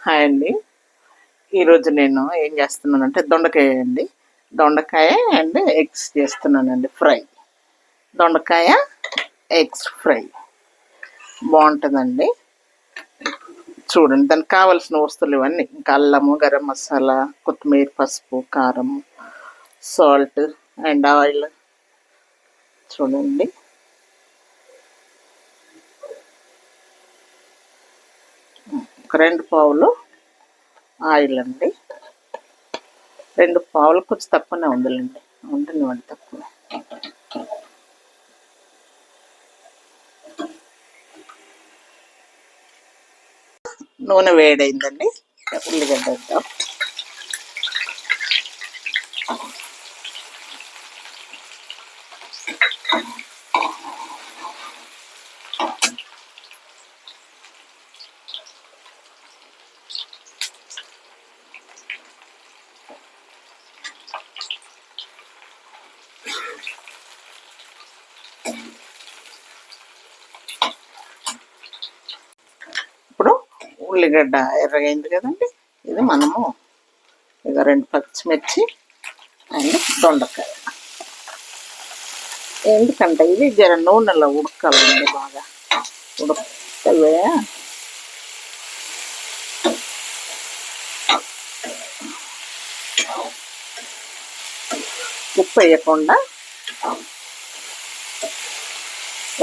Hi అండి. ఈరోజు నేను ఏం చేస్తున్నానంటే దొండకాయ అండి. దొండకాయ అండ్ ఎగ్స్ చేస్తున్నానండి ఫ్రై. దొండకాయ ఎగ్స్ ఫ్రై బాగుంటుందండి. చూడండి, దానికి కావాల్సిన వస్తువులు ఇవన్నీ: ఇంకా అల్లము, గరం మసాలా, కొత్తిమీర, పసుపు, కారం, సాల్ట్ అండ్ ఆయిల్. చూడండి, ఒక 2 పావులు ఆయిల్ అండి. 2 పావులు కొంచెం తక్కువనే ఉండాలండి, ఉండనివ్వండి తక్కువ. నూనె వేడైందండి, ఉల్లిగడ్డ వేద్దాం. ఇప్పుడు ఉల్లిగడ్డ ఎర్రగైంది కదండి, ఇది మనము ఇక 2 పచ్చిమిర్చి అండ్ దొండకాయ. ఎందుకంటే ఇది జర నూనెలో ఉడకాలండి, బాగా ఉడకవే. ఉప్పు వేయకుండా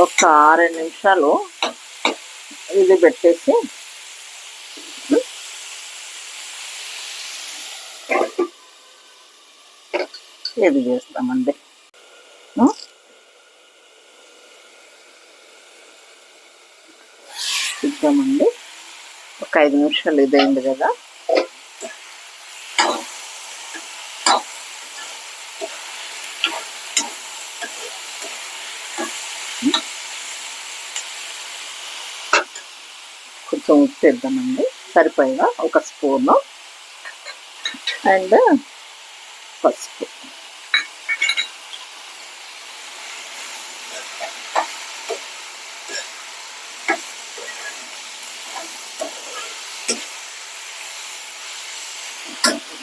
ఒక 6 నిమిషాలు ఇది పెట్టేసి ఇది చేస్తామండి. ఇద్దామండి, ఒక 5 నిమిషాలు ఇదైంది కదా. కొంచెం ఉప్పు వేద్దామండి, సరిపోయిగా 1 స్పూను అండ్ పసుపు.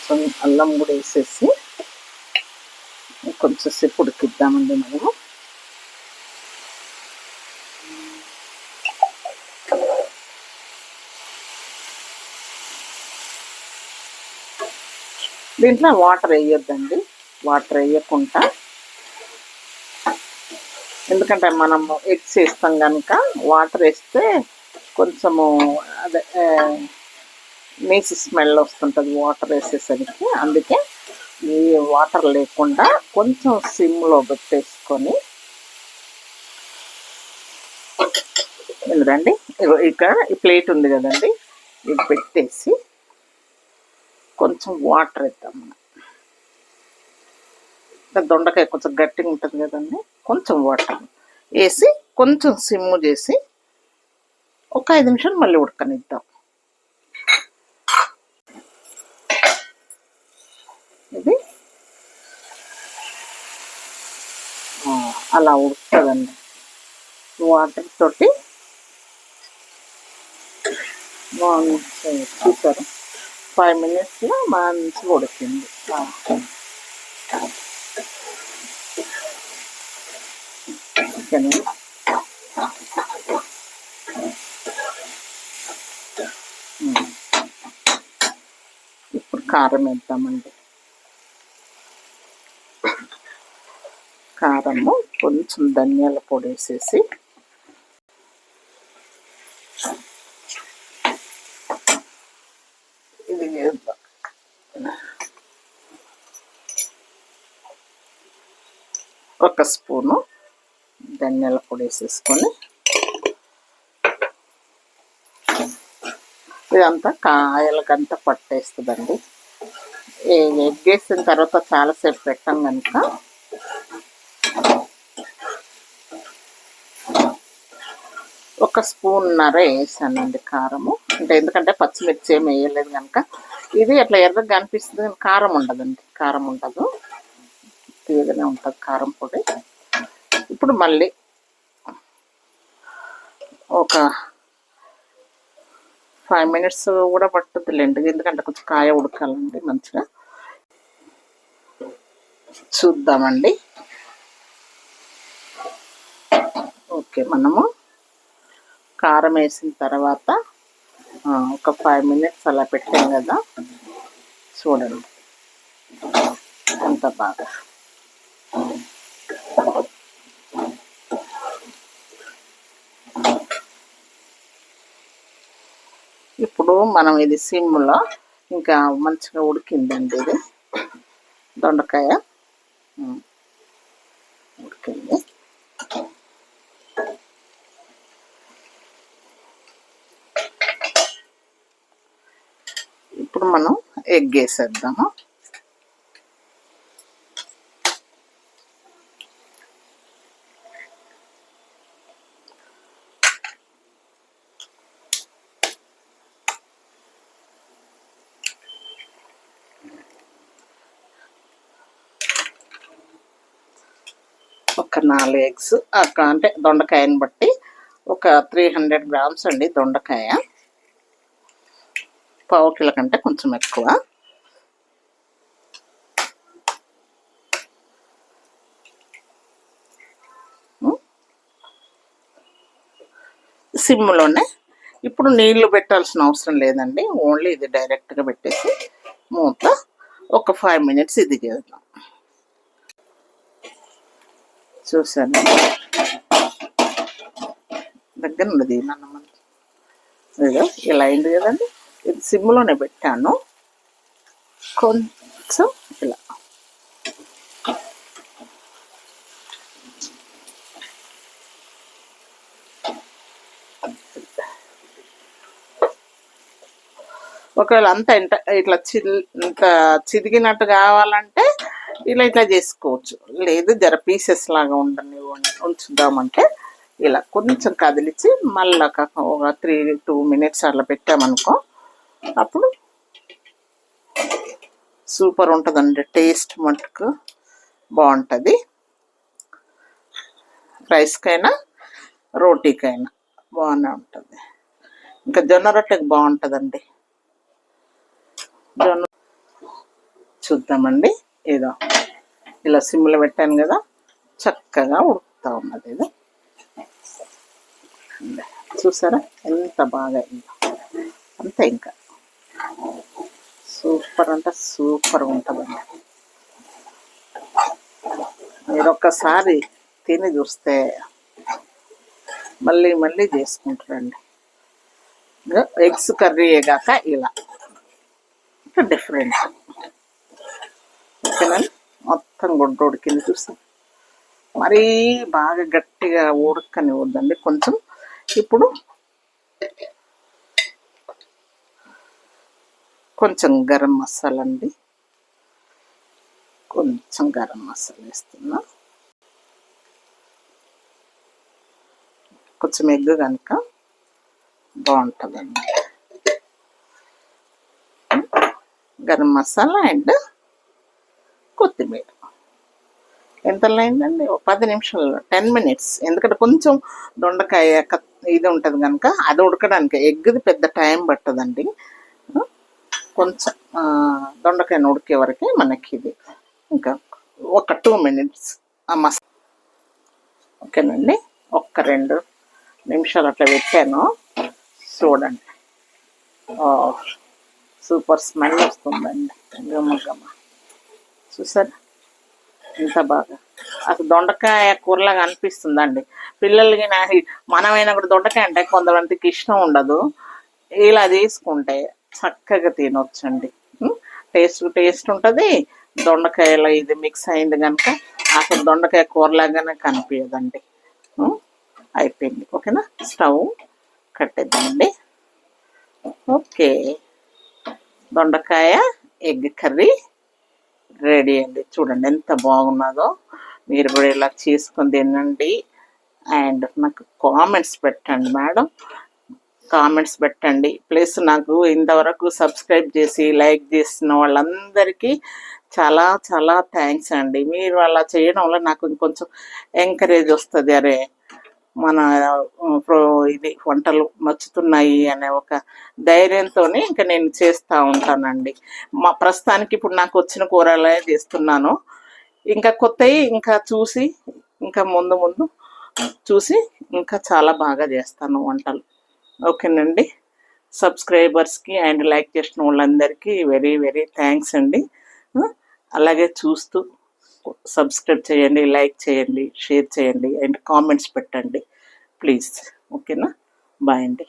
కొంచెం అల్లం కూడా వేసేసి కొంచెం సేపు ఉడికిద్దామండి మనము. దీంట్లో వాటర్ వేయొద్దండి, వాటర్ వేయకుండా, ఎందుకంటే మనము ఎగ్స్ వేస్తాం కనుక వాటర్ వేస్తే కొంచెము అదే నీసు స్మెల్ వస్తుంటుంది వాటర్ వేసేసరికి. అందుకే ఈ వాటర్ లేకుండా కొంచెం సిమ్లో పెట్టేసుకొని, ఎందుకండి ఇక్కడ ఈ ప్లేట్ ఉంది కదండి, ఇది పెట్టేసి కొంచెం వాటర్ వేద్దాం. మనం దొండకాయ కొంచెం గట్టిగా ఉంటుంది కదండి, కొంచెం వాటర్ వేసి కొంచెం సిమ్ చేసి ఒక 5 నిమిషాలు మళ్ళీ ఉడకనిద్దాం. ఇది అలా ఉడుకుతుందండి వాటర్ తోటి. చూసారు, 5 మినిట్స్లో మంచిగా ఉడికింది. చికెన్ ఇప్పుడు కారం వేద్దామండి. కారము కొంచెం ధనియాల పొడి వేసేసి ఇది వేద్దాం. ఒక స్పూను ధనియాల పొడి వేసేసుకొని ఇదంతా కాయలకంతా పట్టేస్తుందండి. ఎగ్ వేసిన తర్వాత చాలాసేపు పెట్టాం కనుక ఒక స్పూన్నర వేసానండి కారము. అంటే ఎందుకంటే పచ్చిమిర్చి ఏమి వేయలేదు కనుక ఇది అట్లా ఎర్రగా కనిపిస్తుంది కానీ కారం ఉండదండి, కారం ఉండదు, తీయగానే ఉంటుంది కారం పొడి. ఇప్పుడు మళ్ళీ ఒక 5 minutes కూడా పట్టుద్దిలేండి, ఎందుకంటే కొంచెం కాయ ఉడకాలండి మంచిగా. చూద్దామండి. ఓకే, మనము కారం వేసిన తర్వాత ఒక 5 minutes అలా పెట్టాం కదా, చూడండి ఎంత బాగా. ఇప్పుడు మనం ఇది సిమ్లో ఇంకా మంచిగా ఉడికిందండి, ఇది దొండకాయ ఉడికింది. ఇప్పుడు మనం ఎగ్ వేసేద్దాము. ఒక 4 eggs, అంటే దొండకాయని బట్టి ఒక 300 grams అండి దొండకాయ, పావు కిలో కంటే కొంచెం ఎక్కువ. సిమ్లోనే. ఇప్పుడు నీళ్లు పెట్టాల్సిన అవసరం లేదండి, ఓన్లీ ఇది డైరెక్ట్గా పెట్టేసి మూత ఒక 5 minutes ఇది చేద్దాం. చూసాను దగ్గర ఉన్నది నన్ను, ఇలా అయింది కదండి. ఇది సిమ్లోనే పెట్టాను, కొంచెం ఇలా ఒకవేళ అంతా ఇట్లా ఇంత చిదిగినట్టు కావాలంటే ఇట్లా చేసుకోవచ్చు, లేదు జర పీసెస్ లాగా ఉంచుదామంటే ఇలా కొంచెం కదిలించి మళ్ళీ ఒక 2 minutes అట్లా పెట్టామనుకో, అప్పుడు సూపర్ ఉంటుందండి, టేస్ట్ మటుకు బాగుంటుంది. రైస్కైనా రోటీకైనా బాగానే ఉంటుంది, ఇంకా జొన్న రొట్టెకి బాగుంటుందండి. చూద్దామండి, ఏదో ఇలా సిమ్లో పెట్టాను కదా, చక్కగా ఉడుకుతూ ఉన్నది. ఇది చూసారా ఎంత బాగా అయిందో, అంతే, ఇంకా సూపర్ అంటే సూపర్ ఉంటుందండి. మీరు ఒక్కసారి తిని చూస్తే మళ్ళీ మళ్ళీ చేసుకుంటారండి. ఎగ్స్ కర్రీ కాక ఇలా డిఫరెంట్. ఓకేనండి, మొత్తం గుడ్డ ఉడికింది చూస్తాం, మరీ బాగా గట్టిగా ఉడకనివ్వద్దండి, కొంచెం. ఇప్పుడు కొంచెం గరం మసాలా అండి, కొంచెం గరం మసాలా వేస్తున్నా, కొంచెం ఎగ్ కనుక బాగుంటుందండి. గరం మసాలా అండ్ కొత్తిమీర. ఎంత అయిందండి, 10 నిమిషాలు, 10 minutes. ఎందుకంటే కొంచెం దొండకాయ ఇది ఉంటుంది కనుక అది ఉడకడానికి, ఎగ్ది పెద్ద టైం పట్టదండి, కొంచెం దొండకాయను ఉడికే వరకే మనకి ఇది ఇంకా ఒక 2 minutes మసాలా. ఓకేనండి, ఒక్క 2 నిమిషాలు అట్లా పెట్టాను, చూడండి. సూపర్ స్మెల్ వస్తుందండి, గమ్మ చూసారా ఎంత బాగా. అసలు దొండకాయ కూరలాగా అనిపిస్తుందండి పిల్లలకి. మనమైనా కూడా దొండకాయ అంటే కొంతమందికి ఇష్టం ఉండదు, ఇలా చేసుకుంటే చక్కగా తినొచ్చండి. టేస్ట్ ఉంటుంది, దొండకాయలో ఇది మిక్స్ అయింది కనుక అసలు దొండకాయ కూరలాగానే కనిపించదండి. అయిపోయింది, ఓకేనా, స్టవ్ కట్టేద్దామండి. ఓకే, దొండకాయ ఎగ్ కర్రీ రెడీ అండి. చూడండి ఎంత బాగున్నదో, మీరు కూడా ఇలా చేసుకొని తినండి. అండ్ నాకు కామెంట్స్ పెట్టండి మేడం, కామెంట్స్ పెట్టండి ప్లీజ్. నాకు ఇంతవరకు సబ్స్క్రైబ్ చేసి లైక్ చేసిన వాళ్ళందరికీ చాలా చాలా థ్యాంక్స్ అండి. మీరు అలా చేయడం వల్ల నాకు ఇంకొంచెం ఎంకరేజ్ వస్తుంది, అరే మన ఇది వంటలు నచ్చుతున్నాయి అనే ఒక ధైర్యంతో ఇంకా నేను చేస్తూ ఉంటానండి. ప్రస్తుతానికి ఇప్పుడు నాకు వచ్చిన కూరలే చేస్తున్నాను. ఇంకా కొత్తవి ఇంకా చూసి ఇంకా ముందు ముందు చూసి ఇంకా చాలా బాగా చేస్తాను వంటలు. ఓకేనండి. సబ్స్క్రైబర్స్కి అండ్ లైక్ చేసిన వాళ్ళందరికీ వెరీ వెరీ థ్యాంక్స్ అండి. అలాగే చూస్తూ సబ్స్క్రైబ్ చేయండి, లైక్ చేయండి, షేర్ చేయండి అండ్ కామెంట్స్ పెట్టండి ప్లీజ్. ఓకేనా? బాయ్ అండి.